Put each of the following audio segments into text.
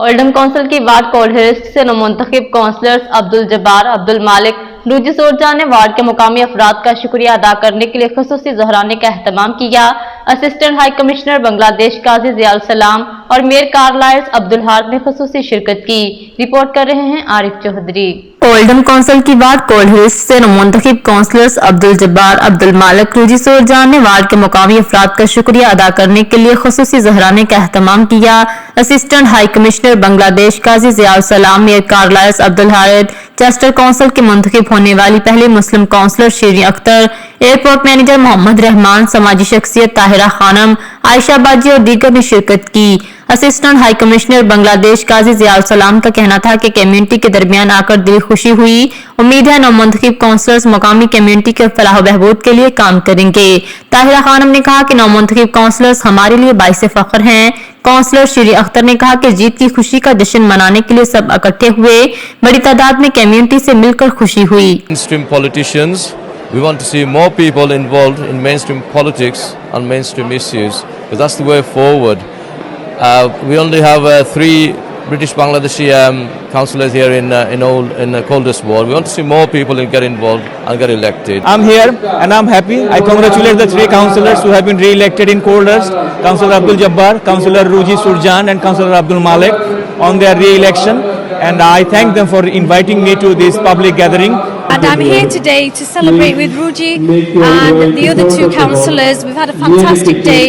Oldham council की ward कोल्डहिस्ट से नौमुंतखब counsellors Abdul Jabbar, Abdul मालिक, रूजी सोरजान ने वार्ड के मुकामी अफराद का शुक्रिया अदा करने के लिए खुसूसी ज़हराने का एहतमाम किया। Assistant high commissioner Bangladesh Qazi Ziaul सलाम और मेयर कारलाइल्स अब्दुल हारब ने खुसूसी शिरकत की। रिपोर्ट कर रहे हैं आरिफ चौधरी। ओल्डम कौंसिल की वार्ड कोल्डहिस्ट से नौमुंतखब काउंसलर्स अब्दुल जब्बार, अब्दुल मालिक, रूजी सोरजान ने वार्ड के मुकामी अफराद का शुक्रिया अदा करने के लिए खुसूसी ज़हराने का एहतमाम किया। Assistant high commissioner Bangladesh Qazi Ziaul Salam, mayor Carlisle's Abdul Harab, Chester council की मुंतखब होने वाली पहली मुस्लिम councillor Shireen Akhtar, airport manager Mohammad Rahman, समाजी शख्सियत ताहिरा खानम, आयशा बाजी और दीगर ने शिरकत की। Assistant high commissioner Bangladesh Qazi Ziaul सलाम का कहना था कि कम्युनिटी के दरमियान आकर दिल खुशी हुई। उम्मीद है नौमुंतखब काउंसलर्स मुकामी कम्युनिटी के फलाह बहबूद के लिए काम करेंगे। ताहिरा खानम ने कहा कि नौमुंतखब काउंसलर्स हमारे लिए बाइसे फख्र हैं। काउंसलर शीरीन अख्तर ने कहा कि जीत की खुशी का जश्न मनाने के लिए सब इकट्ठे हुए। बड़ी तादाद में कम्युनिटी से मिलकर खुशी हुई। We want to see more people involved in mainstream politics and mainstream issues, because that's the way forward. We only have 3 British Bangladeshi councillors here in Coldest Ward. We want to see more people get involved and get elected. I'm here and I'm happy. I congratulate the 3 councillors who have been re-elected in Coldest, Councillor Abdul Jabbar, Councillor Ruji Surjan and Councillor Abdul Malik on their re-election, and I thank them for inviting me to this public gathering. And I'm here today to celebrate with Ruji and the other 2 councillors. We've had a fantastic day.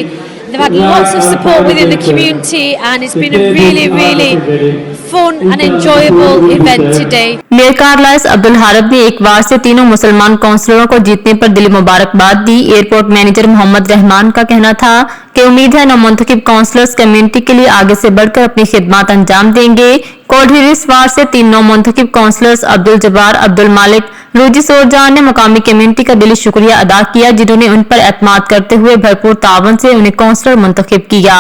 They've had lots of support within the community and it's been a really fun and enjoyable event today. Mayor Carlisle's Abdul Harab ने एक बार से तीनों मुसलमान काउंसलरों को जीतने पर दिली मुबारकबाद दी। एयरपोर्ट मैनेजर मोहम्मद रहमान का कहना था कि उम्मीद है नौमुंतखब काउंसलर्स कम्युनिटी के लिए आगे से बढ़कर अपनी खिदमत अंजाम देंगे। कोल्डहिस्ट वार्ड से 3 नौमुंतखब काउंसलर्स अब्दुल जब्बार, अब्दुल मालिक, रूजी सोरजान ने मुकामी कम्युनिटी का दिली शुक्रिया अदा किया, जिन्होंने उन पर एतमाद करते हुए भरपूर तावन से उन्हें काउंसलर मुंतखब किया।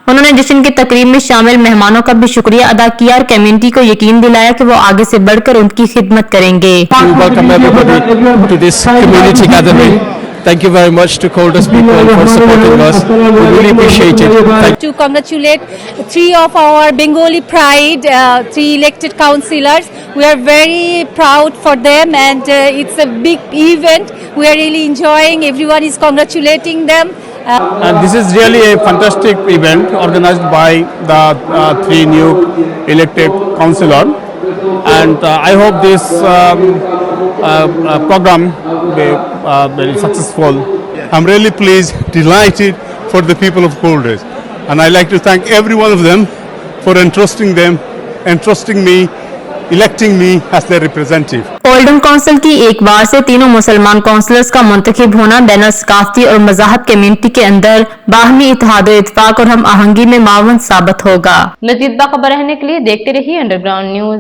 उन्होंने जश्न की तकरीब में शामिल मेहमानों का भी शुक्रिया अदा किया और कम्युनिटी को यकीन दिलाया कि वो आगे से बढ़कर उनकी खिदमत करेंगे। Thank you very much to Coldest people for supporting us. We really appreciate it. To congratulate 3 of our Bengali pride, 3 elected councillors. We are very proud for them and it's a big event. We are really enjoying. Everyone is congratulating them. And this is really a fantastic event organized by the 3 new elected councillors. And I hope this program will be very successful. I'm really pleased, delighted for the people of Coldest, and I'd like to thank every one of them for entrusting me, electing me as their representative. Oldham council की एक बार से तीनों मुसलमान counsellors का मुंतखब होना ban सकाफती और मज़ाहब community के अंदर बाहमी इत्तेहाद और इत्तेफाक और हम आहंगी में मावन साबित होगा। मज़ीद बाखबर रहने के लिए देखते रहिए अंडरग्राउंड न्यूज।